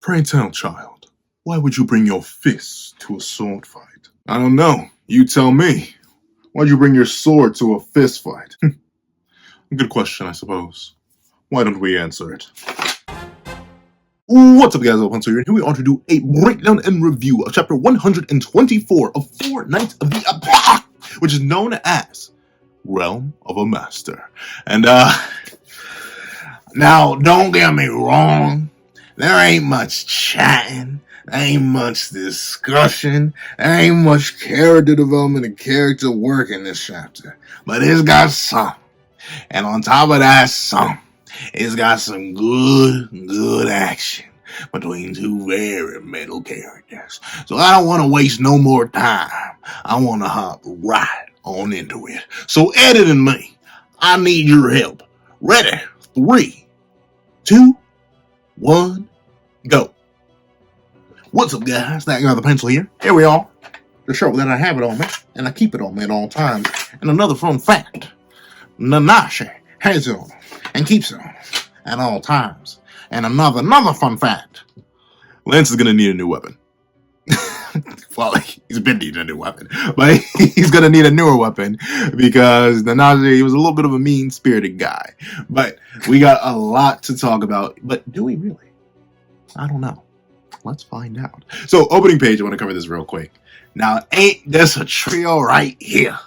Pray tell, child, why would you bring your fists to a sword fight? I don't know. You tell me. Why'd you bring your sword to a fist fight? Good question, I suppose. Why don't we answer it? What's up, guys? Hunter here, and here we are to do a breakdown and review of chapter 124 of Four Knights of the Apostolic, which is known as Realm of a Master. And, now, don't get me wrong. There ain't much chatting. There ain't much discussion. There ain't much character development and character work in this chapter. But it's got some. And on top of that some, it's got some good action between two very metal characters. So I don't want to waste no more time. I want to hop right on into it. So editing me, I need your help. Ready? 3, 2, 1, go. What's up, guys? That guy the pencil here. Here we are. To show that I have it on me, and I keep it on me at all times. And another fun fact. Nashi has it on and keeps it on at all times. And another fun fact. Lance is going to need a new weapon. Well, he's been needing a new weapon, but he's going to need a newer weapon because the Nashi, he was a little bit of a mean-spirited guy. But we got a lot to talk about. But do we really? I don't know. Let's find out. So, opening page, I want to cover this real quick. Now, ain't this a trio right here?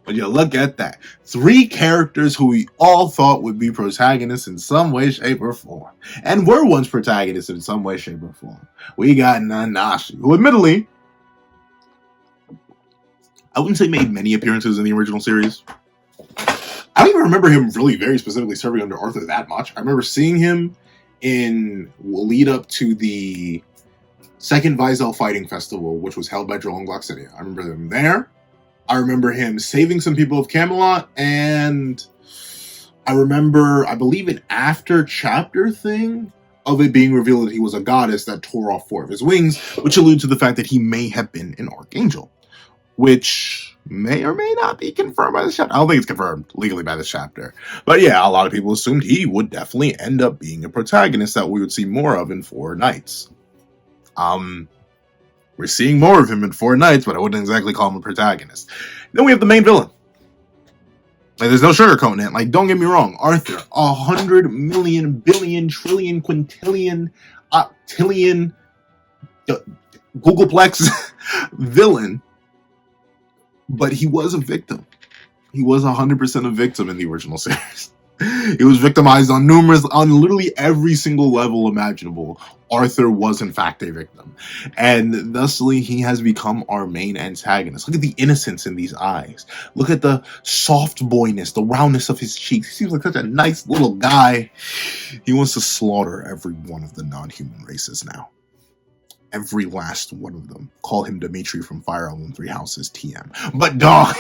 When you look at that, 3 characters who we all thought would be protagonists in some way, shape, or form. And were once protagonists in some way, shape, or form. We got Nashi, who admittedly, I wouldn't say made many appearances in the original series. I don't even remember him really very specifically serving under Arthur that much. I remember seeing him in lead up to the second Vizel Fighting Festival, which was held by Joel and Glock. I remember them there. I remember him saving some people of Camelot, and I remember, I believe, an after chapter thing of it being revealed that he was a goddess that tore off 4 of his wings, which alludes to the fact that he may have been an Archangel, which may or may not be confirmed by this chapter. I don't think it's confirmed legally by this chapter. But yeah, a lot of people assumed he would definitely end up being a protagonist that we would see more of in Four Knights. We're seeing more of him in Four Knights, but I wouldn't exactly call him a protagonist. Then we have the main villain. Like, there's no sugarcoating it. Like, don't get me wrong. Arthur, 100 million, billion, trillion, quintillion, octillion, Googleplex villain. But he was a victim. He was 100% a victim in the original series. He was victimized on literally every single level imaginable. Arthur was in fact a victim. And thusly, he has become our main antagonist. Look at the innocence in these eyes. Look at the soft boyness, the roundness of his cheeks. He seems like such a nice little guy. He wants to slaughter every one of the non-human races now. Every last one of them. Call him Dimitri from Fire Emblem 3 Houses TM. But dog,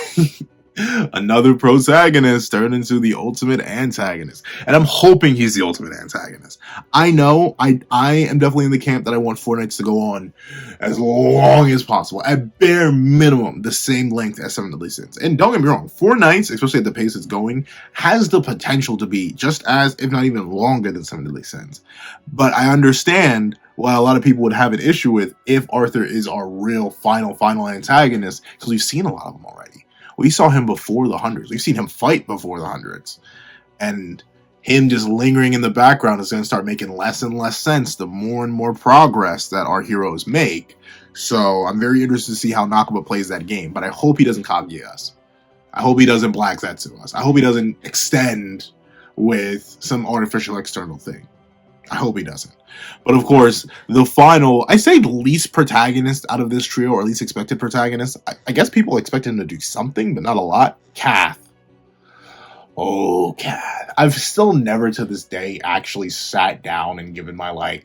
another protagonist turned into the ultimate antagonist. And I'm hoping he's the ultimate antagonist. I know, I am definitely in the camp that I want Four Knights to go on as long as possible. At bare minimum, the same length as Seven Deadly Sins. And don't get me wrong, Four Knights, especially at the pace it's going, has the potential to be just as, if not even longer than Seven Deadly Sins. But I understand why a lot of people would have an issue with if Arthur is our real final antagonist, because we've seen a lot of them already. We saw him before the hundreds. We've seen him fight before the hundreds. And him just lingering in the background is going to start making less and less sense the more and more progress that our heroes make. So I'm very interested to see how Nakaba plays that game. But I hope he doesn't Kaguya us. I hope he doesn't Black Zetsu us. I hope he doesn't extend with some artificial external thing. I hope he doesn't. But of course, the final, I say least protagonist out of this trio, or least expected protagonist. I guess people expect him to do something, but not a lot. Kath. Oh, Kath. I've still never to this day actually sat down and given my,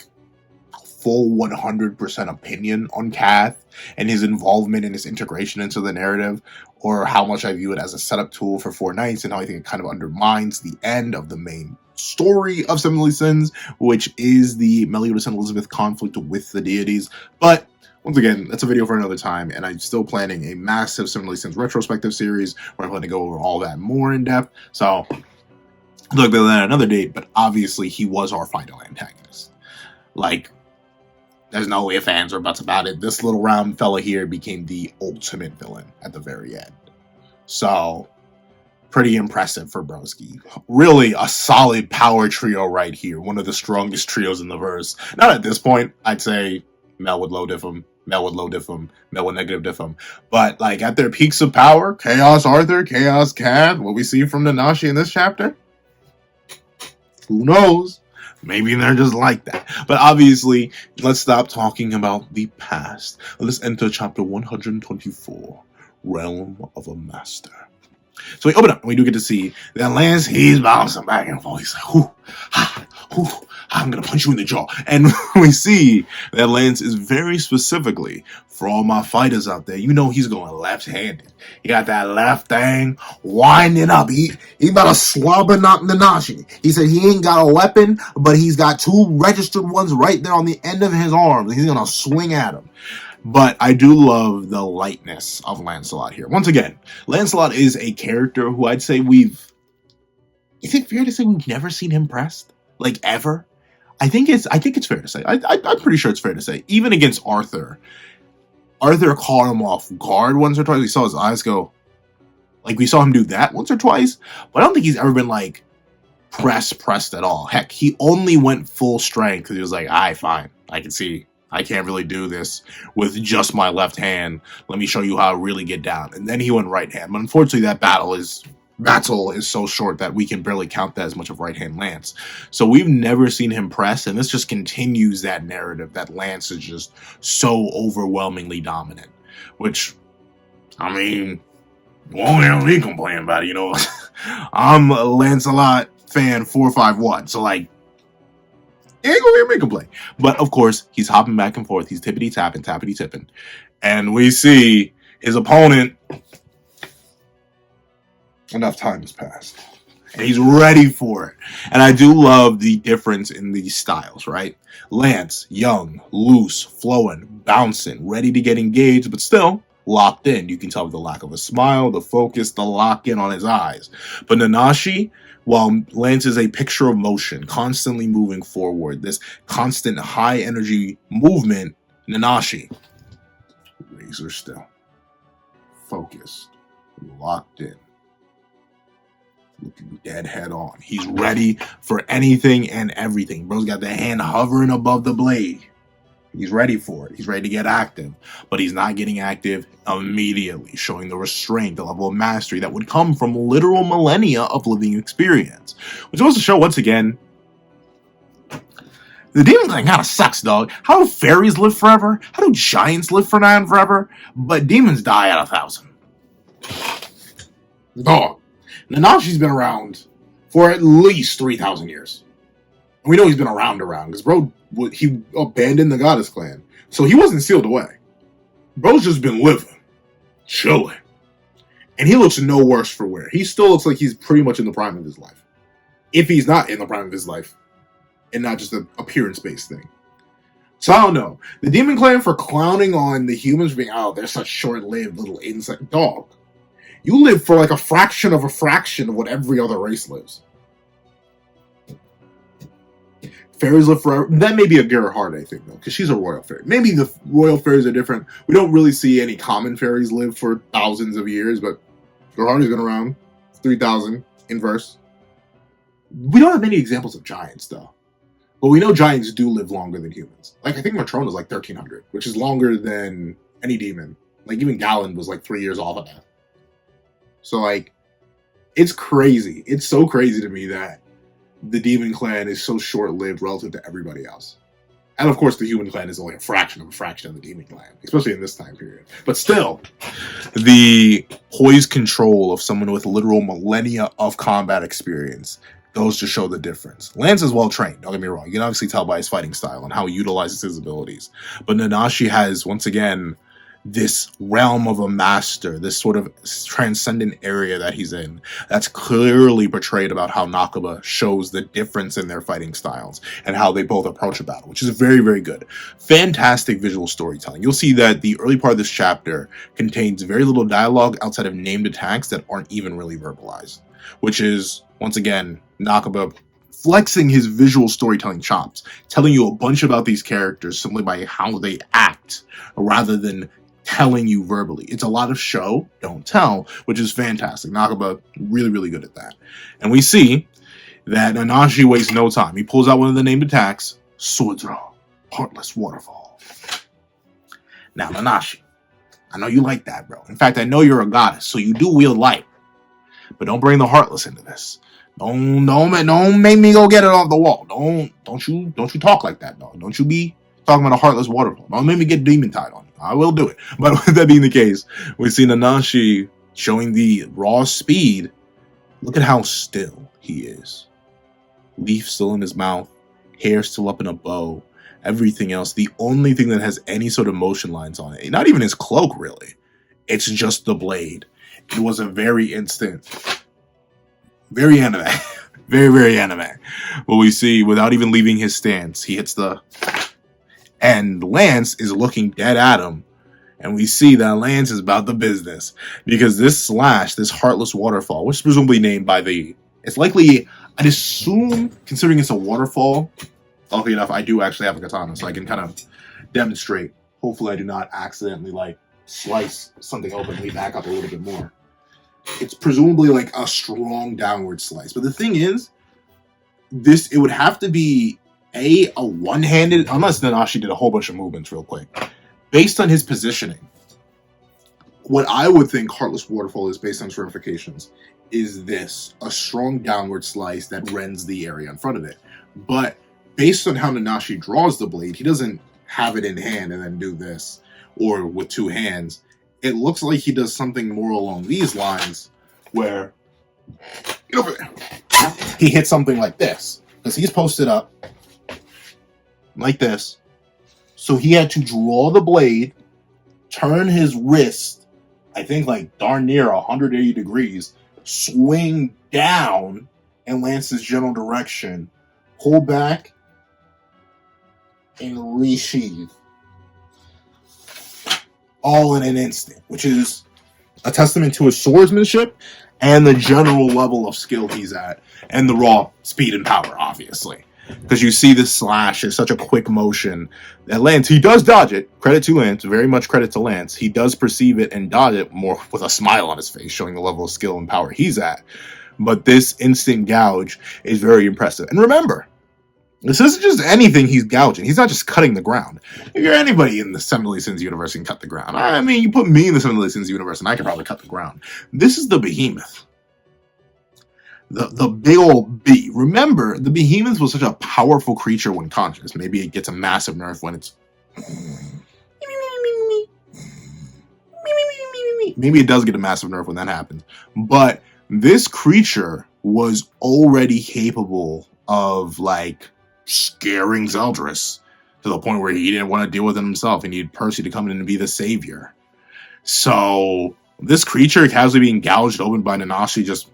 full 100% opinion on Kath and his involvement and his integration into the narrative, or how much I view it as a setup tool for Four Knights, and how I think it kind of undermines the end of the main story of Seven Deadly Sins, which is the Meliodas and Elizabeth conflict with the deities. But once again, that's a video for another time, and I'm still planning a massive Seven Deadly Sins retrospective series where I plan to go over all that more in depth. So look at that another date, but obviously he was our final antagonist. Like, There's no ifs, ands, or buts about it. This little round fella here became the ultimate villain at the very end. So, pretty impressive for Broski. Really a solid power trio right here. One of the strongest trios in the verse. Not at this point. I'd say Mel would low diff him, Mel would low diff him, Mel would negative diff him. But like at their peaks of power, Chaos Arthur, Chaos Cat, what we see from the Nashi in this chapter, who knows? Maybe they're just like that. But obviously, let's stop talking about the past. Let's enter chapter 124, Realm of a Master. So we open up and we do get to see that Lance, he's bouncing back and forth. He's like, whoo, ha, whoo, I'm going to punch you in the jaw. And we see that Lance is very specifically, for all my fighters out there, you know he's going left-handed. He got that left thing winding up. He about to slobber knock Nashi. He said he ain't got a weapon, but he's got two registered ones right there on the end of his arms. He's going to swing at him. But I do love the lightness of Lancelot here. Once again, Lancelot is a character who I'd say is it fair to say we've never seen him pressed? Like, ever? I think it's fair to say. I'm pretty sure it's fair to say. Even against Arthur caught him off guard once or twice. We saw his eyes go, like, we saw him do that once or twice. But I don't think he's ever been, like, pressed at all. Heck, he only went full strength because he was like, alright, fine. I can see I can't really do this with just my left hand. Let me show you how I really get down. And then he went right hand. But unfortunately, that battle is so short that we can barely count that as much of right hand Lance. So we've never seen him press, and this just continues that narrative that Lance is just so overwhelmingly dominant. Which, I mean, won't hear me complain about it, you know. I'm a Lancelot fan 451, so like, you ain't gonna hear me complain. But of course, he's hopping back and forth. He's tippity-tapping, tappity-tipping. And we see his opponent. Enough time has passed. And he's ready for it. And I do love the difference in these styles, right? Lance, young, loose, flowing, bouncing, ready to get engaged, but still locked in. You can tell with the lack of a smile, the focus, the lock in on his eyes. But Nashi, while Lance is a picture of motion, constantly moving forward, this constant high energy movement, Nashi, razor still, focused, locked in, looking dead head on. He's ready for anything and everything. Bro's got the hand hovering above the blade. He's ready for it. He's ready to get active, but he's not getting active immediately, showing the restraint, the level of mastery that would come from literal millennia of living experience. Which goes to show, once again, the demon thing kind of sucks, dog. How do fairies live forever? How do giants live forever? But demons die at 1,000. Dog. Nanashi's been around for at least 3,000 years. And we know he's been around, because bro, he abandoned the goddess clan. So he wasn't sealed away. Bro's just been living, chilling. And he looks no worse for wear. He still looks like he's pretty much in the prime of his life. If he's not in the prime of his life, and not just an appearance-based thing. So I don't know. The Demon Clan for clowning on the humans being, oh, they're such short-lived little insect. Dog. You live for like a fraction of what every other race lives. Fairies live forever. That may be a Gerhardt, I think, though, because she's a royal fairy. Maybe the royal fairies are different. We don't really see any common fairies live for thousands of years, but Gerhardt has been around 3,000 inverse. We don't have many examples of giants, though. But we know giants do live longer than humans. Like, I think Matrona's like 1,300, which is longer than any demon. Like, even Galen was like 3 years off of that. So, like, it's crazy. It's so crazy to me that the Demon Clan is so short-lived relative to everybody else. And of course, the Human Clan is only a fraction of the Demon Clan, especially in this time period. But still, the poised control of someone with literal millennia of combat experience goes to show the difference. Lance is well-trained, don't get me wrong. You can obviously tell by his fighting style and how he utilizes his abilities. But Nashi has, once again, this realm of a master, this sort of transcendent area that he's in, that's clearly portrayed about how Nakaba shows the difference in their fighting styles and how they both approach a battle, which is very, very good. Fantastic visual storytelling. You'll see that the early part of this chapter contains very little dialogue outside of named attacks that aren't even really verbalized, which is, once again, Nakaba flexing his visual storytelling chops, telling you a bunch about these characters simply by how they act, rather than telling you verbally. It's a lot of show, don't tell, which is fantastic. Nakaba really, really good at that. And we see that Nashi wastes no time. He pulls out one of the named attacks, Sword Draw, Heartless Waterfall. Now, Nashi, I know you like that, bro. In fact, I know you're a goddess, so you do wield light. But don't bring the Heartless into this. Don't make me go get it off the wall. Don't you talk like that, dog. Don't you be talking about a Heartless Waterfall. Don't make me get demon tied on you. I will do it. But with that being the case, we see Nashi showing the raw speed. Look at how still he is. Leaf still in his mouth, hair still up in a bow, everything else. The only thing that has any sort of motion lines on it, not even his cloak really, it's just the blade. It was a very instant, very anime, very anime. What we see, without even leaving his stance, he hits the, and Lance is looking dead at him. And we see that Lance is about the business, because this slash, this Heartless Waterfall, which is presumably named by the, it's likely, I'd assume, considering it's a waterfall, luckily enough, I do actually have a katana, so I can kind of demonstrate. Hopefully I do not accidentally, like, slice something open and back up a little bit more. It's presumably, like, a strong downward slice. But the thing is, it would have to be, a one-handed, unless Nashi did a whole bunch of movements real quick. Based on his positioning, what I would think Heartless Waterfall is based on certifications is this, a strong downward slice that rends the area in front of it. But based on how Nashi draws the blade, he doesn't have it in hand and then do this, or with two hands. It looks like he does something more along these lines, where he hits something like this, because he's posted up like this. So he had to draw the blade, turn his wrist, I think like darn near 180 degrees, swing down in Lance's general direction, pull back, and resheath. All in an instant, which is a testament to his swordsmanship and the general level of skill he's at, and the raw speed and power, obviously. Because you see this slash is such a quick motion that Lance, he does dodge it. Credit to Lance, very much credit to Lance. He does perceive it and dodge it more with a smile on his face, showing the level of skill and power he's at. But this instant gouge is very impressive. And remember, this isn't just anything he's gouging. He's not just cutting the ground. If you're anybody in the Seven Deadly Sins universe, you can cut the ground. I mean, you put me in the Seven Deadly Sins universe, and I can probably cut the ground. This is the behemoth. The big old B. Remember, the behemoth was such a powerful creature when conscious. Maybe it gets a massive nerf when it's... Maybe it does get a massive nerf when that happens. But this creature was already capable of, like, scaring Zeldris to the point where he didn't want to deal with it himself. He needed Percy to come in and be the savior. So, this creature casually being gouged open by Nashi just...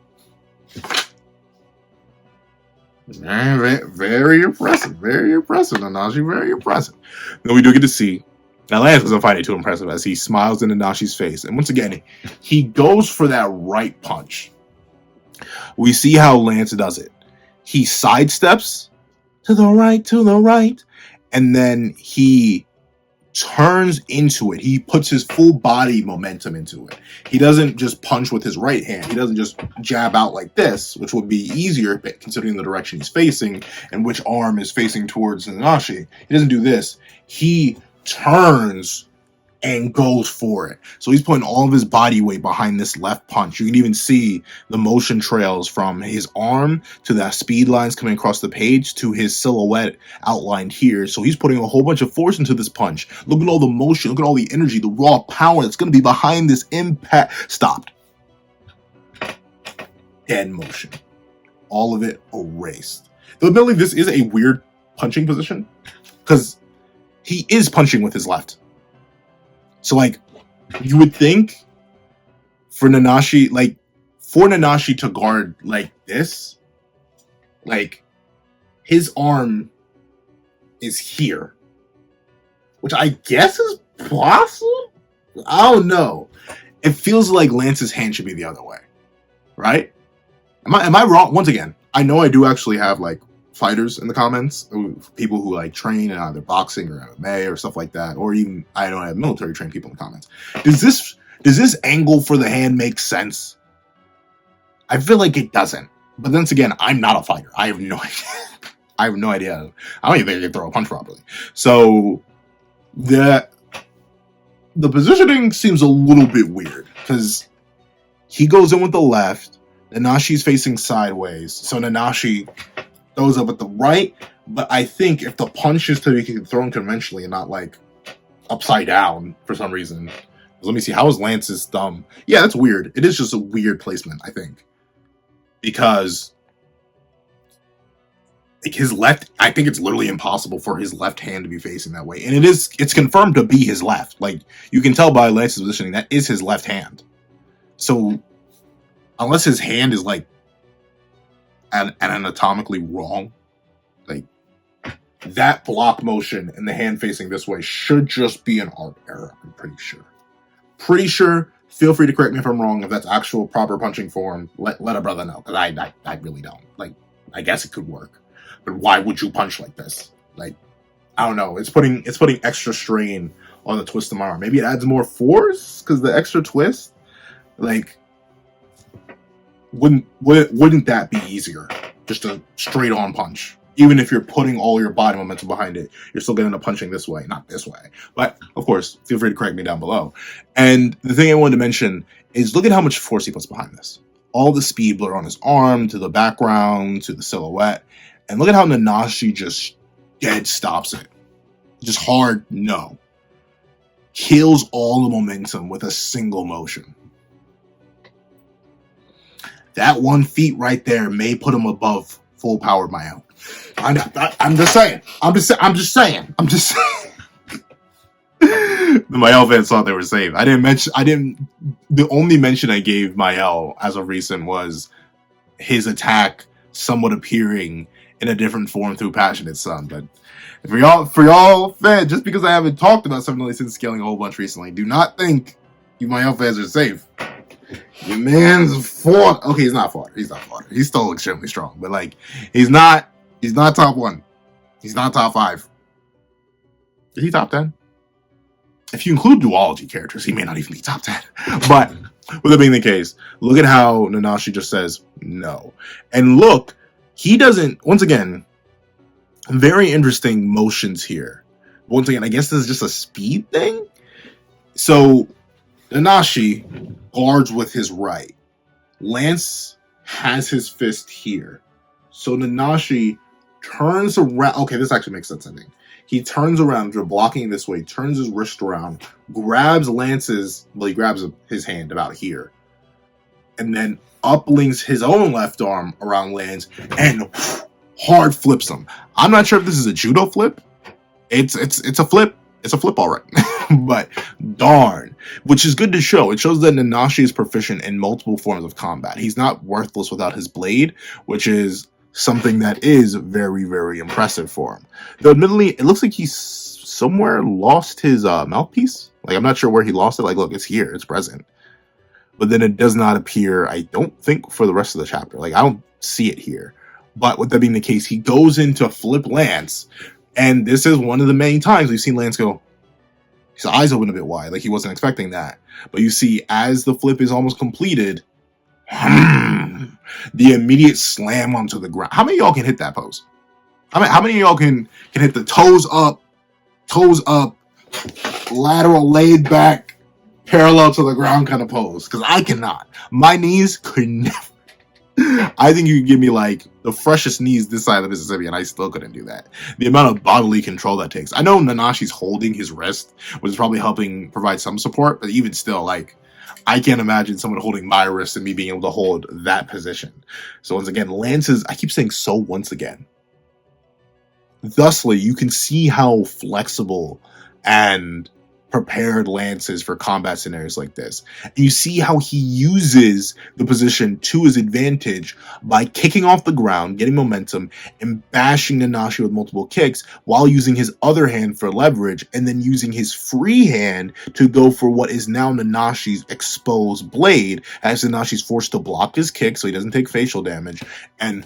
Very impressive. Very impressive, Nashi. Very impressive. Then we do get to see that Lance doesn't find it too impressive as he smiles into Nashi's face. And once again, he goes for that right punch. We see how Lance does it. He sidesteps to the right, and then he turns into it. He puts his full body momentum into it. He doesn't just punch with his right hand. He doesn't just jab out like this, which would be easier considering the direction he's facing and which arm is facing towards Nashi. He doesn't do this. He turns and goes for it. So he's putting all of his body weight behind this left punch. You can even see the motion trails from his arm to the speed lines coming across the page to his silhouette outlined here. So he's putting a whole bunch of force into this punch. Look at all the motion. Look at all the energy, the raw power that's going to be behind this impact. Stopped. Dead motion. All of it erased. Though admittedly, this is a weird punching position because he is punching with his left. So, like, you would think for Nashi to guard like this, like, his arm is here, which I guess is possible? I don't know. It feels like Lance's hand should be the other way, right? Am I wrong? Once again, I know I do actually have, like, fighters in the comments, people who like train in either boxing or MMA or stuff like that, or even I don't have military trained people in the comments. Does this angle for the hand make sense? I feel like it doesn't. But then again, I'm not a fighter. I have no idea. I have no idea. I don't even think I can throw a punch properly. So the positioning seems a little bit weird because he goes in with the left. Nanashi's facing sideways, so Nanashi throws up at the right. But I think if the punch is to be thrown conventionally and not like upside down for some reason. Let me see. How is Lance's thumb? Yeah, that's weird. It is just a weird placement, I think, because like his left, I think it's literally impossible for his left hand to be facing that way, and it's confirmed to be his left. Like you can tell by Lance's positioning, that is his left hand. So unless his hand is like anatomically wrong, like that block motion and the hand facing this way should just be an art error. I'm pretty sure. Feel free to correct me if I'm wrong. If that's actual proper punching form, let a brother know, because I really don't. Like, I guess it could work, but why would you punch like this? Like, I don't know. It's putting extra strain on the twist of my arm. Maybe it adds more force because the extra twist. Like, wouldn't that be easier? Just a straight on punch. Even if you're putting all your body momentum behind it, you're still going to end up punching this way, not this way. But, of course, feel free to correct me down below. And the thing I wanted to mention is look at how much force he puts behind this. All the speed blur on his arm, to the background, to the silhouette. And look at how Nanashi just dead stops it. Just hard no. Kills all the momentum with a single motion. That 1 feet right there may put him above full powered Mael. I'm just saying. The Mael fans thought they were safe. The only mention I gave Mael as of recent was his attack somewhat appearing in a different form through Passionate Son. But for y'all fans, just because I haven't talked about 7 since scaling a whole bunch recently, do not think you Mael fans are safe. Your man's fought. Okay, he's not fought. He's still extremely strong, but like he's not top 1. He's not top 5. Is he top 10? If you include duology characters, he may not even be top 10. But with that being the case, look at how Nanashi just says no. And look, he doesn't, once again, very interesting motions here. Once again, I guess this is just a speed thing. So Nanashi guards with his right. Lance has his fist here. So Nanashi turns around. Okay, this actually makes sense, I think. He turns around, you're blocking this way, turns his wrist around, grabs he grabs his hand about here, and then uplinks his own left arm around Lance and hard flips him. I'm not sure if this is a judo flip. It's a flip. It's a flip, all right. But darn, which is good to show. It shows that Nanashi is proficient in multiple forms of combat. He's not worthless without his blade, which is something that is very, very impressive for him. Though admittedly, it looks like he's somewhere lost his mouthpiece. Like, I'm not sure where he lost it. Like, look, it's here. It's present. But then it does not appear, I don't think, for the rest of the chapter. Like, I don't see it here. But with that being the case, he goes into flip Lance. And this is one of the many times we've seen Lance go, his eyes open a bit wide, like he wasn't expecting that. But you see, as the flip is almost completed, the immediate slam onto the ground. How many of y'all can hit that pose? How many of y'all can hit the toes up, lateral laid back, parallel to the ground kind of pose? Because I cannot. My knees could never. I think you could give me like the freshest knees this side of the Mississippi and I still couldn't do that. The amount of bodily control that takes. I know Nanashi's holding his wrist, which is probably helping provide some support, but even still, like, I can't imagine someone holding my wrist and me being able to hold that position. So once again, Lance's, I keep saying so once again. Thusly, you can see how flexible and prepared Lance is for combat scenarios like this. And you see how he uses the position to his advantage by kicking off the ground, getting momentum, and bashing Nanashi with multiple kicks while using his other hand for leverage, and then using his free hand to go for what is now Nanashi's exposed blade, as Nanashi's forced to block his kick so he doesn't take facial damage, and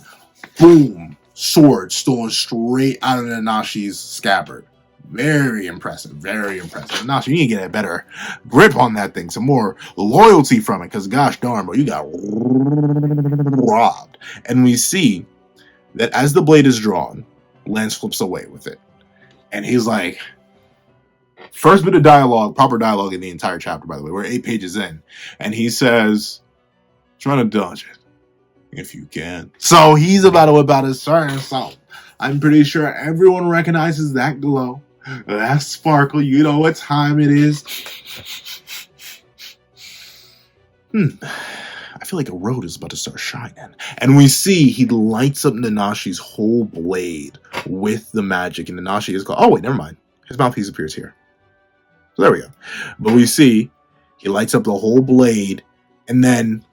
boom, sword stolen straight out of Nashi's scabbard. Very impressive, very impressive. Nashi, you need to get a better grip on that thing, some more loyalty from it, because gosh darn, bro, you got robbed. And we see that as the blade is drawn, Lance flips away with it. And he's like, first bit of dialogue, proper dialogue in the entire chapter, by the way, we're 8 pages in. And he says, try to dodge it, if you can. So he's about to whip out his sword. So I'm pretty sure everyone recognizes that glow, that sparkle. You know what time it is. I feel like a road is about to start shining. And we see he lights up Nanashi's whole blade with the magic. And Nanashi is called, oh wait, never mind. His mouthpiece appears here. So there we go. But we see he lights up the whole blade. And then,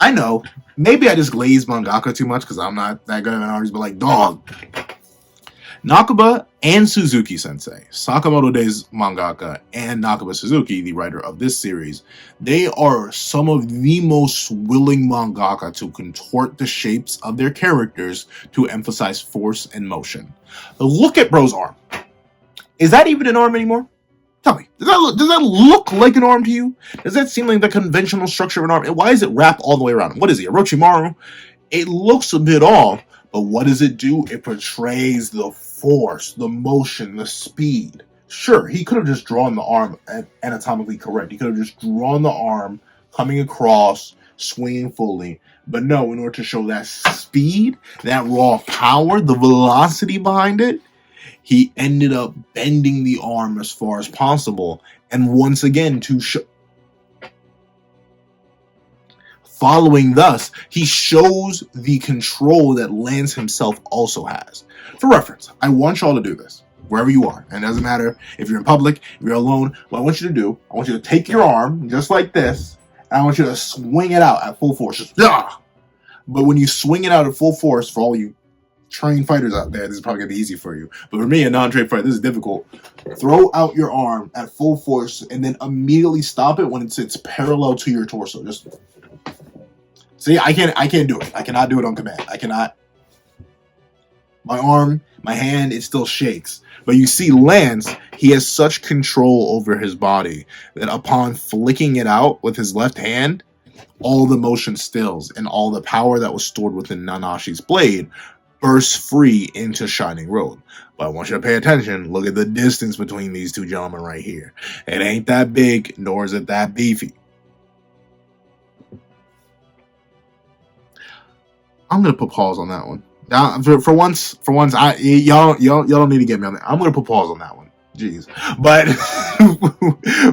I know, maybe I just glazed mangaka too much because I'm not that good of an artist, but like, dog. Nakaba and Suzuki Sensei, Sakamoto Days mangaka, and Nakaba Suzuki, the writer of this series, they are some of the most willing mangaka to contort the shapes of their characters to emphasize force and motion. Look at bro's arm. Is that even an arm anymore? Tell me, does that look like an arm to you? Does that seem like the conventional structure of an arm? And why is it wrapped all the way around? What is he, Orochimaru? It looks a bit off, but what does it do? It portrays the force, the motion, the speed. Sure, he could have just drawn the arm anatomically correct. He could have just drawn the arm coming across, swinging fully. But no, in order to show that speed, that raw power, the velocity behind it, he ended up bending the arm as far as possible. And once again, to show... Following thus, he shows the control that Lance himself also has. For reference, I want y'all to do this, wherever you are. And it doesn't matter if you're in public, if you're alone. What I want you to do, I want you to take your arm, just like this, and I want you to swing it out at full force. Just, ah! But when you swing it out at full force, for all you trained fighters out there, this is probably going to be easy for you. But for me, a non-trained fighter, this is difficult. Throw out your arm at full force, and then immediately stop it when it's parallel to your torso. Just... See, I can't do it. I cannot do it on command. I cannot. My arm, my hand, it still shakes. But you see Lance, he has such control over his body that upon flicking it out with his left hand, all the motion stills and all the power that was stored within Nanashi's blade bursts free into Shining Road. But I want you to pay attention. Look at the distance between these two gentlemen right here. It ain't that big, nor is it that beefy. I'm gonna put pause on that one. For once, y'all don't need to get me on that. I'm gonna put pause on that one. Jeez, but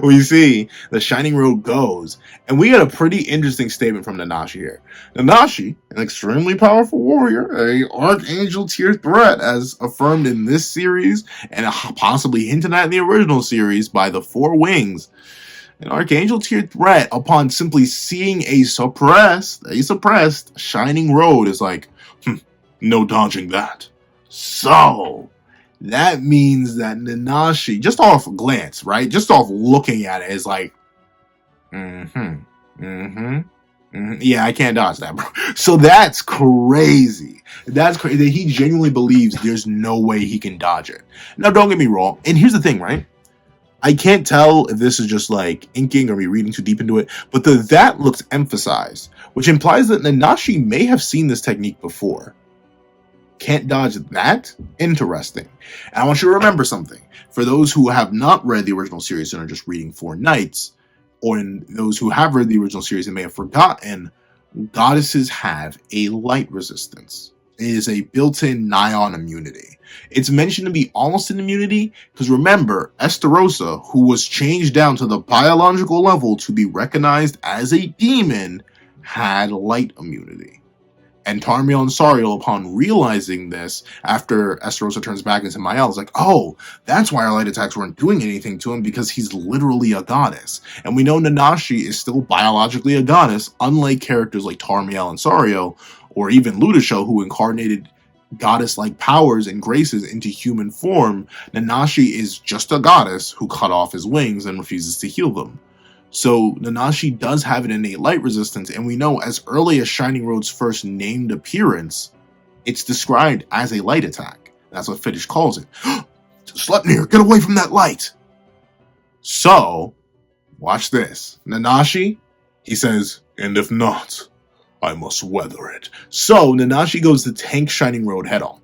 we see the Shining Road goes, and we get a pretty interesting statement from Nanashi here. Nanashi, an extremely powerful warrior, a Archangel tier threat, as affirmed in this series and possibly hinted at in the original series by the Four Wings. An Archangel tier threat, upon simply seeing a suppressed Shining Road, is like, no dodging that. So, that means that Nanashi, just off glance, right? Just off looking at it, is like, yeah, I can't dodge that, bro. So that's crazy. That's crazy that he genuinely believes there's no way he can dodge it. Now, don't get me wrong. And here's the thing, right? I can't tell if this is just like inking or me reading too deep into it, but that looks emphasized, which implies that Nanashi may have seen this technique before. Can't dodge that? Interesting. And I want you to remember something. For those who have not read the original series and are just reading Four Knights, or in those who have read the original series and may have forgotten, goddesses have a light resistance. It is a built-in Nyan immunity. It's mentioned to be almost an immunity because remember, Estarossa, who was changed down to the biological level to be recognized as a demon, had light immunity. And Tarmiel and Sariel, upon realizing this, after Estarossa turns back into Mael, is like, oh, that's why our light attacks weren't doing anything to him, because he's literally a goddess. And we know Nanashi is still biologically a goddess, unlike characters like Tarmiel and Sariel, or even Ludisho, who incarnated goddess-like powers and graces into human form. Nanashi is just a goddess who cut off his wings and refuses to heal them. So Nanashi does have an innate light resistance, and we know as early as Shining Road's first named appearance, It's described as a light attack. That's what Fiddish calls it. Sleipnir, get away from that light! So, watch this. Nanashi, he says, and if not, I must weather it. So, Nanashi goes to tank Shining Road head on.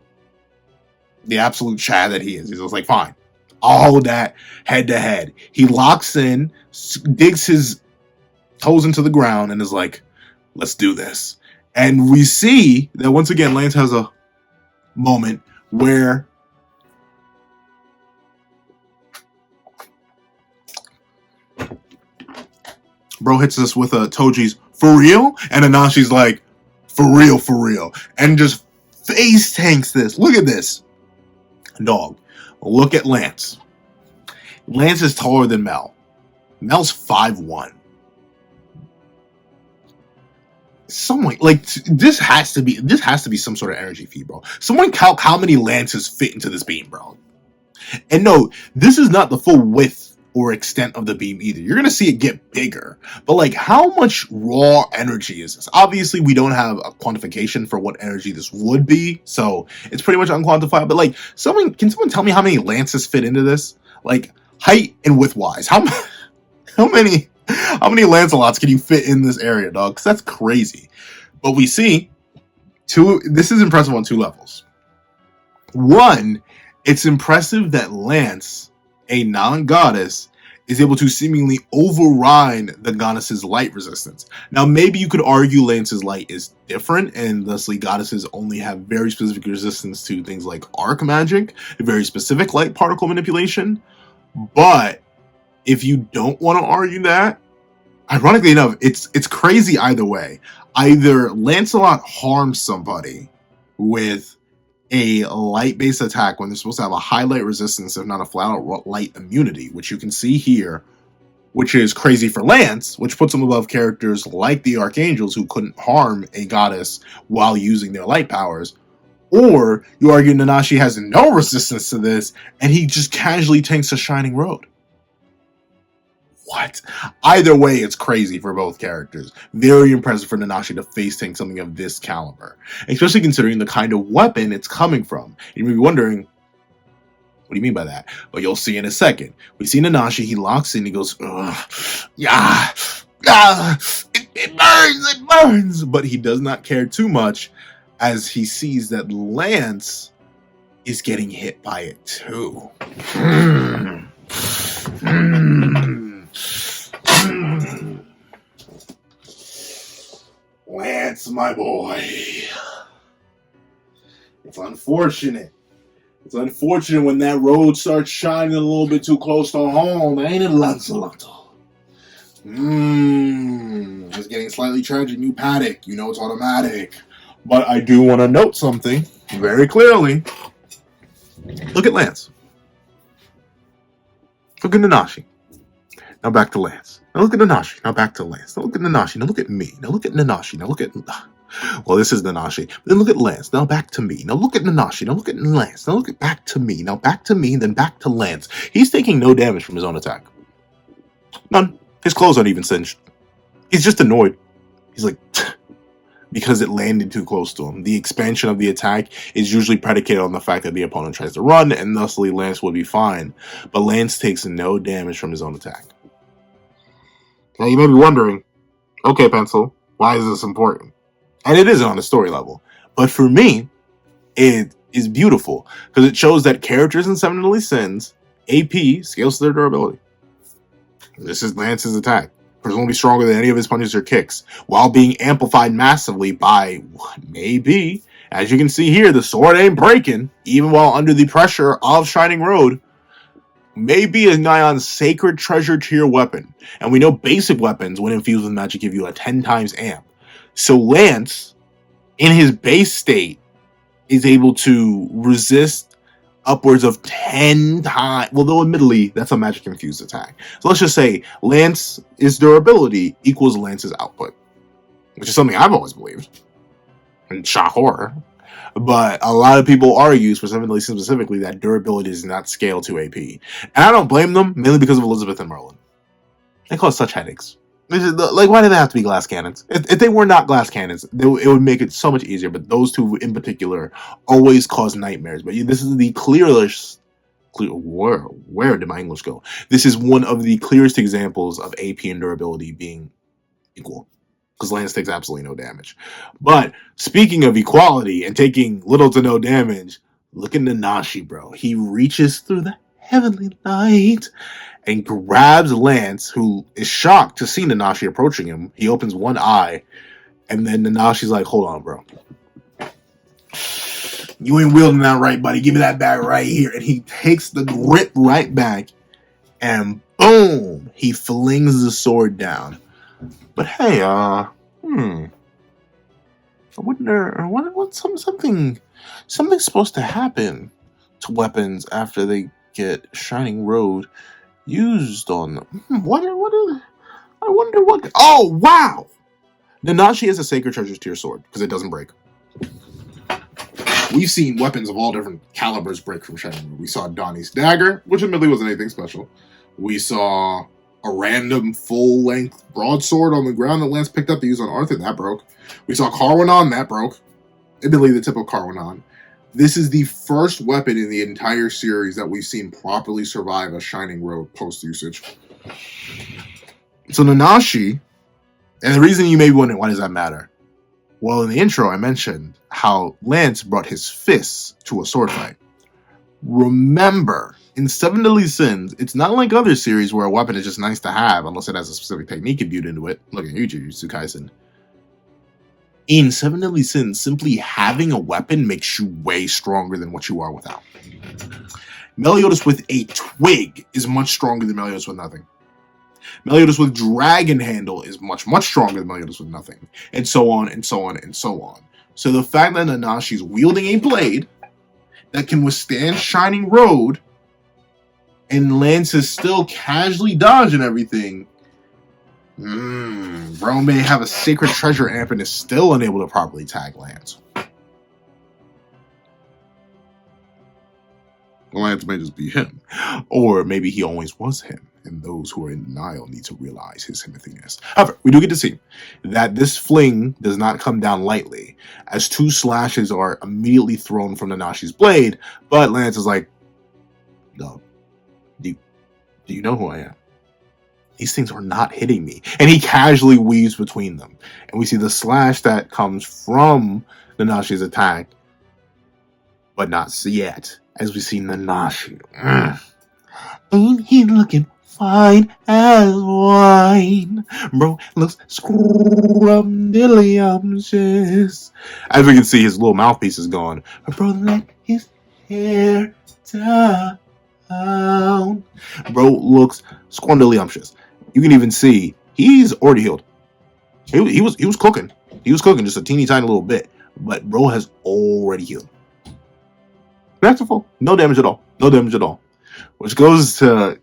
The absolute Chad that he is. He's just like, fine. I'll hold that head to head. He locks in, digs his toes into the ground, and is like, let's do this. And we see that once again, Lance has a moment where bro hits us with a Toji's for real, and Anashi's like, for real, and just face tanks this. Look at this, dog. Look at Lance. Lance is taller than Mel. Mel's 5'1". Someone like this has to be some sort of energy feed, bro. Someone count how many lances fit into this beam, bro. And no, this is not the full width or extent of the beam either. You're gonna see it get bigger, but like, how much raw energy is this? Obviously, we don't have a quantification for what energy this would be, so it's pretty much unquantified. But like, can someone tell me how many lances fit into this? Like, height and width wise, how many Lancelots can you fit in this area, dog? Because that's crazy. But we see this is impressive on two levels. One, it's impressive that Lance, a non-goddess, is able to seemingly override the goddess's light resistance. Now, maybe you could argue Lance's light is different, and thusly goddesses only have very specific resistance to things like arc magic, very specific light particle manipulation. But if you don't want to argue that, ironically enough, it's crazy either way. Either Lancelot harms somebody with a light-based attack when they're supposed to have a high light resistance, if not a flat-out light immunity, which you can see here, which is crazy for Lance, which puts him above characters like the Archangels who couldn't harm a goddess while using their light powers. Or you argue Nanashi has no resistance to this, and he just casually tanks a Shining Road. What? Either way, it's crazy for both characters. Very impressive for Nanashi to face tank something of this caliber, especially considering the kind of weapon it's coming from. You may be wondering, what do you mean by that? But you'll see in a second. We see Nanashi, he locks in, he goes, ugh, yeah, it burns. But he does not care too much as he sees that Lance is getting hit by it too. Lance, my boy. It's unfortunate. It's unfortunate when that road starts shining a little bit too close to home, ain't it, Lancelot? It's getting slightly tragic. New paddock. You know it's automatic. But I do want to note something very clearly. Look at Lance. Look at Nanashi. Now back to Lance. Now look at Nanashi. Now back to Lance. Now look at Nanashi. Now look at me. Now look at Nanashi. Now look at... Well, this is Nanashi. Then look at Lance. Now back to me. Now look at Nanashi. Now look at Lance. Now look at back to me. Now back to me. Then back to Lance. He's taking no damage from his own attack. None. His clothes aren't even singed. He's just annoyed. He's like... because it landed too close to him. The expansion of the attack is usually predicated on the fact that the opponent tries to run, and thusly Lance would be fine. But Lance takes no damage from his own attack. Now you may be wondering, okay, Pencil, why is this important? And it isn't on the story level. But for me, it is beautiful, because it shows that characters in Seven Deadly Sins, AP scales to their durability. This is Lance's attack. Presumably stronger than any of his punches or kicks, while being amplified massively by what may be, as you can see here, the sword ain't breaking, even while under the pressure of Shining Road, may be a nigh on sacred treasure tier weapon. And we know basic weapons, when infused with magic, give you a 10 times amp. So Lance, in his base state, is able to resist upwards of 10 times. Well, though admittedly, that's a magic infused attack. So let's just say Lance's durability equals Lance's output, which is something I've always believed. And shock horror. But a lot of people argue, specifically that durability does not scale to AP. And I don't blame them, mainly because of Elizabeth and Merlin. They cause such headaches. Like, why do they have to be glass cannons? If they were not glass cannons, it would make it so much easier. But those two in particular always cause nightmares. But this is the clearest. Where did my English go? This is one of the clearest examples of AP and durability being equal, because Lance takes absolutely no damage. But speaking of equality and taking little to no damage, look at Nashi, bro. He reaches through the heavenly light and grabs Lance, who is shocked to see Nashi approaching him. He opens one eye, and then Nashi's like, hold on, bro. You ain't wielding that right, buddy. Give me that bag right here. And he takes the grip right back, and boom, he flings the sword down. But hey, I wonder what's something's supposed to happen to weapons after they get Shining Road used on them. I wonder what. Oh wow! Nashi has a Sacred Treasures tier sword because it doesn't break. We've seen weapons of all different calibers break from Shining Road. We saw Donnie's dagger, which admittedly wasn't anything special. We saw a random full-length broadsword on the ground that Lance picked up to use on Arthur. That broke. We saw Carwanon. That broke. Admittedly, the tip of Carwanon. This is the first weapon in the entire series that we've seen properly survive a Shining Road post-usage. So Nashi, and the reason you may be wondering, why does that matter? Well, in the intro, I mentioned how Lance brought his fists to a sword fight. Remember, in Seven Deadly Sins, it's not like other series where a weapon is just nice to have unless it has a specific technique imbued into it. Look at you, Jujutsu Kaisen. In Seven Deadly Sins, simply having a weapon makes you way stronger than what you are without. Meliodas with a twig is much stronger than Meliodas with nothing. Meliodas with Dragon Handle is much, much stronger than Meliodas with nothing. And so on, and so on, and so on. So the fact that Nanashi's wielding a blade that can withstand Shining Road and Lance is still casually dodging everything, bro may have a Sacred Treasure amp and is still unable to properly tag Lance. Lance may just be him. Or maybe he always was him, and those who are in denial need to realize his himithiness. However, we do get to see that this fling does not come down lightly, as two slashes are immediately thrown from Nanashi's blade, but Lance is like, no, do you know who I am? These things are not hitting me. And he casually weaves between them. And we see the slash that comes from Nanashi's attack, but not yet, as we see Nashi. Ain't he looking fine as wine? Bro looks scrumdiddlyumptious. As we can see, his little mouthpiece is gone. But bro, let his hair down. Bro looks scrumdiddlyumptious. You can even see he's already healed. He was cooking. He was cooking just a teeny tiny little bit. But bro has already healed. That's full. No damage at all. No damage at all. Which goes to,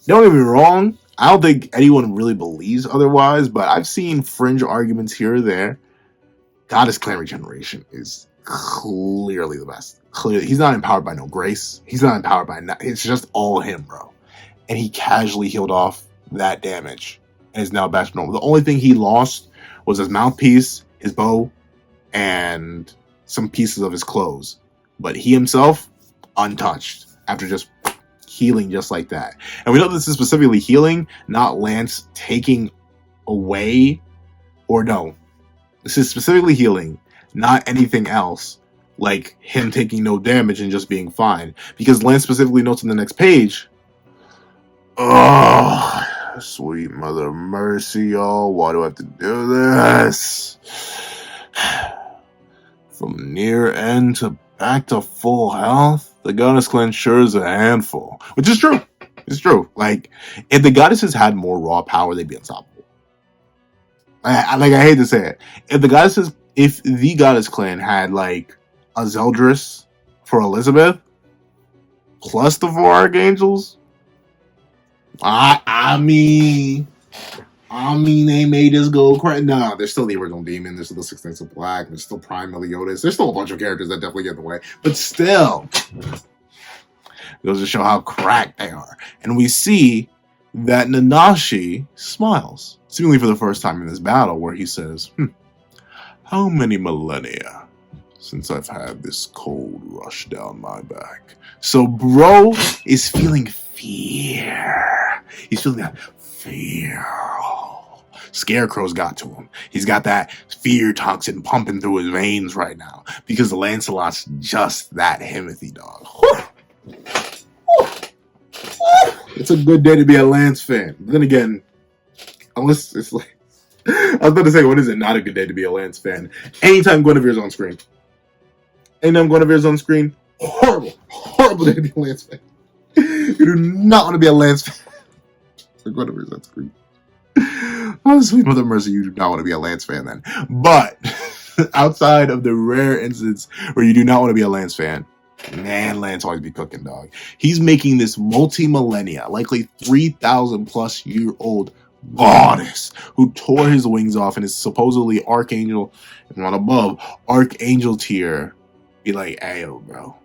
don't get me wrong, I don't think anyone really believes otherwise, but I've seen fringe arguments here or there. Goddess Clan regeneration is clearly the best. Clearly, he's not empowered by no grace. He's not empowered by, it's just all him, bro. And he casually healed off that damage and is now back to normal. The only thing he lost was his mouthpiece, his bow, and some pieces of his clothes. But he himself, untouched, after just healing just like that. And we know this is specifically healing, not Lance taking away, or no. This is specifically healing, not anything else, like him taking no damage and just being fine. Because Lance specifically notes on the next page, oh, sweet mother of mercy, y'all. Why do I have to do this? From near end to back to full health, the Goddess Clan sure is a handful. Which is true. It's true. Like, if the Goddesses had more raw power, they'd be unstoppable. I hate to say it. If the Goddess Clan had, like, a Zeldris for Elizabeth, plus the 4 Archangels, I mean, they made us go crazy. No, there's still the original Demon. There's still the Six Knights of Black. There's still Prime Meliodas. There's still a bunch of characters that definitely get in the way. But still, it goes to show how cracked they are. And we see that Nashi smiles, seemingly for the first time in this battle, where he says, how many millennia since I've had this cold rush down my back? So bro is feeling fear. He's feeling that fear. Scarecrow's got to him. He's got that fear toxin pumping through his veins right now because Lancelot's just that Himothy, dog. It's a good day to be a Lance fan. Then again, unless it's like, I was about to say, what is it? Not a good day to be a Lance fan. Anytime Guinevere's on screen. Horrible day to be a Lance fan. You do not want to be a Lance fan. Guinevere's on screen. Oh, sweet Mother Mercy, you do not want to be a Lance fan then. But outside of the rare instance where you do not want to be a Lance fan, man, Lance always be cooking, dog. He's making this multi-millennia, likely 3,000 plus year old goddess who tore his wings off and is supposedly Archangel, and one above, Archangel tier, be like, hey, yo, bro,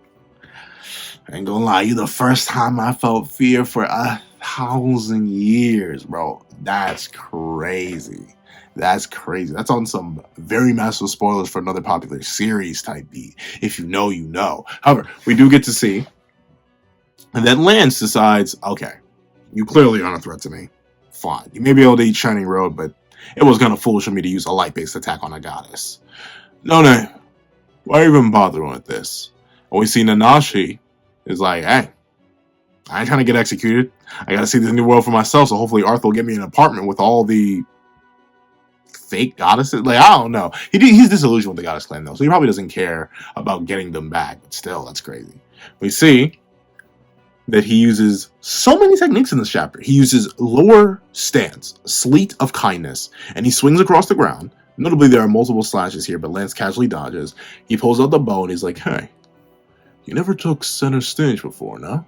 I ain't gonna lie, you the first time I felt fear for 1,000 years, bro. That's crazy. That's crazy. That's on some very massive spoilers for another popular series type beat. If you know, you know. However, we do get to see, and then Lance decides, okay, you clearly aren't a threat to me. Fine. You may be able to eat Shining Road, but it was kind of foolish of me to use a light-based attack on a goddess. No, why even bother with this? And we see Nashi is like, hey, I ain't trying to get executed. I gotta see this new world for myself, so hopefully Arthur will get me an apartment with all the fake goddesses. Like, I don't know. He's disillusioned with the goddess clan, though, so he probably doesn't care about getting them back, but still, that's crazy. We see that he uses so many techniques in this chapter. He uses lower stance, sleet of kindness, and he swings across the ground. Notably, there are multiple slashes here, but Lance casually dodges. He pulls out the bow and he's like, hey, you never took center stage before, no?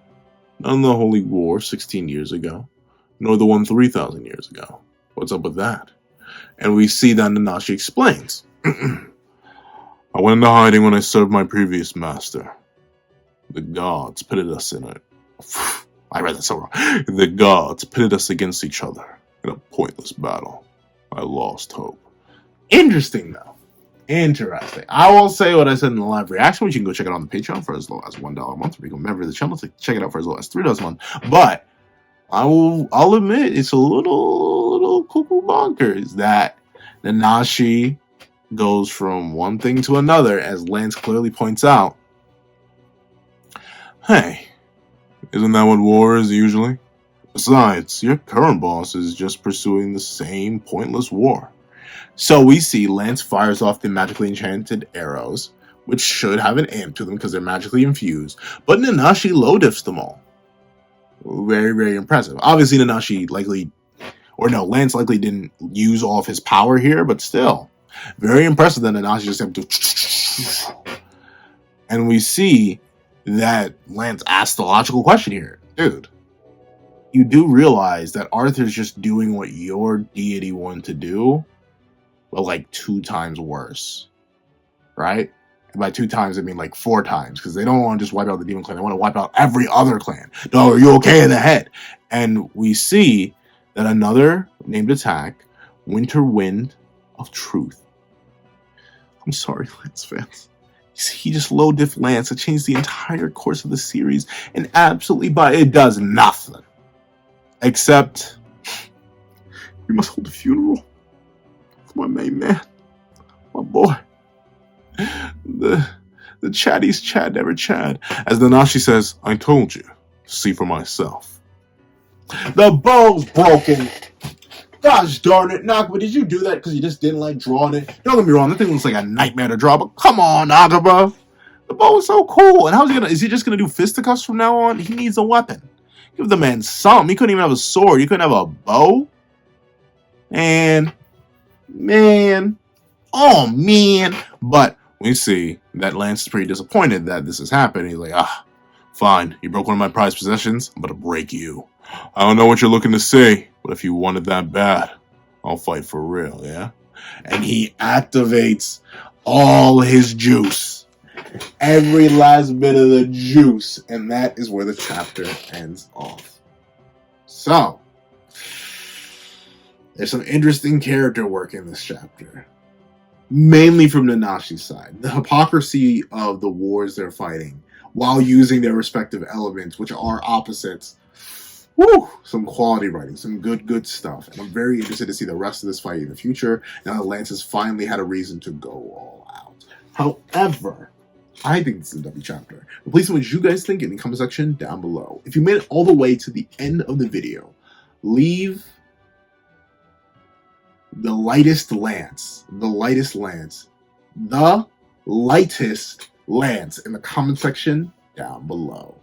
Not in the Holy War 16 years ago, nor the one 3,000 years ago. What's up with that? And we see that Nashi explains. I went into hiding when I served my previous master. The gods pitted us in it. I read that so wrong. The gods pitted us against each other in a pointless battle. I lost hope. Interesting, though. Interesting. I will say what I said in the live reaction, which you can go check it out on the Patreon for as low as $1 a month. Or you can member the channel to check it out for as low as $3 a month. But I'll admit it's a little cuckoo bonkers that the Nashi goes from one thing to another, as Lance clearly points out. Hey, isn't that what war is usually? Besides, your current boss is just pursuing the same pointless war. So we see Lance fires off the magically enchanted arrows, which should have an amp to them because they're magically infused, but Nashi low diffs them all. Very, very impressive. Obviously, Lance likely didn't use all of his power here, but still, very impressive that Nashi just had to. And we see that Lance asked the logical question here. Dude, you do realize that Arthur's just doing what your deity wanted to do, but like 2 times worse, right? And by 2 times, I mean like 4 times, because they don't want to just wipe out the demon clan. They want to wipe out every other clan. No, are you okay in the head? And we see that another named attack, Winter Wind of Truth. I'm sorry, Lance fans. He just low diff Lance to change the entire course of the series and absolutely, but it does nothing. Except, we must hold a funeral for my main man, my boy. The chatty's Chad never Chad. As the Nashi says, I told you, see for myself. The bow's broken. Gosh darn it, Nakaba, did you do that because you just didn't like drawing it? Don't get me wrong, that thing looks like a nightmare to draw, but come on, Nakaba. The bow is so cool. And is he just gonna do fisticuffs from now on? He needs a weapon. Give the man some. He couldn't even have a sword. He couldn't have a bow. And oh man. But we see that Lance is pretty disappointed that this has happened. He's like, fine. You broke one of my prized possessions. I'm gonna break you. I don't know what you're looking to say, but if you want it that bad, I'll fight for real, yeah? And he activates all his juice. Every last bit of the juice. And that is where the chapter ends off. So, There's some interesting character work in this chapter, mainly from the Nashi side. The hypocrisy of the wars they're fighting while using their respective elements, which are opposites. Woo! Some quality writing, some good stuff. And I'm very interested to see the rest of this fight in the future, now that Lance has finally had a reason to go all out. However, I think this is a W chapter. But please tell me what you guys think in the comment section down below. If you made it all the way to the end of the video, leave the lightest Lance in the comment section down below.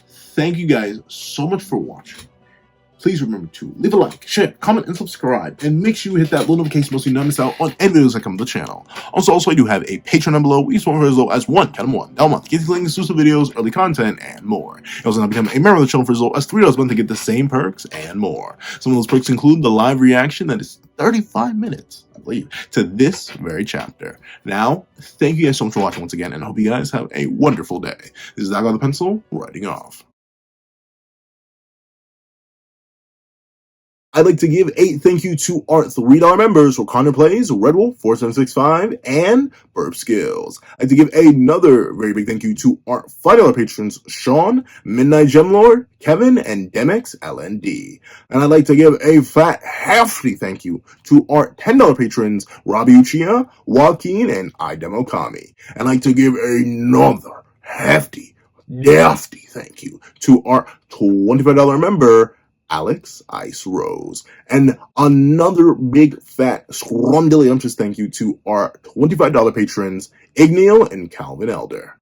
Thank you guys so much for watching. Please remember to leave a like, share, comment, and subscribe. And make sure you hit that little notification bell so you don't miss out on any videos that come to the channel. Also, I do have a Patreon down below. We support for as low as $1 a month. Get these links, exclusive videos, early content, and more. You also now become a member of the channel for as low as $3 a month to get the same perks and more. Some of those perks include the live reaction that is 35 minutes, I believe, to this very chapter. Now, thank you guys so much for watching once again, and I hope you guys have a wonderful day. This is Zach on the Pencil, writing off. I'd like to give a thank you to our $3 members for Connor Plays, Red Wolf 4765, and Burp Skills. I'd like to give another very big thank you to our $5 patrons, Sean, Midnight Gemlord, Kevin, and Demex LND. And I'd like to give a fat, hefty thank you to our $10 patrons, Robbie Uchiha, Joaquin, and Idemokami. And I'd like to give another hefty thank you to our $25 member, Alex Ice Rose. And another big fat scrumdiddlyumptious thank you to our $25 patrons, Igneel and Calvin Elder.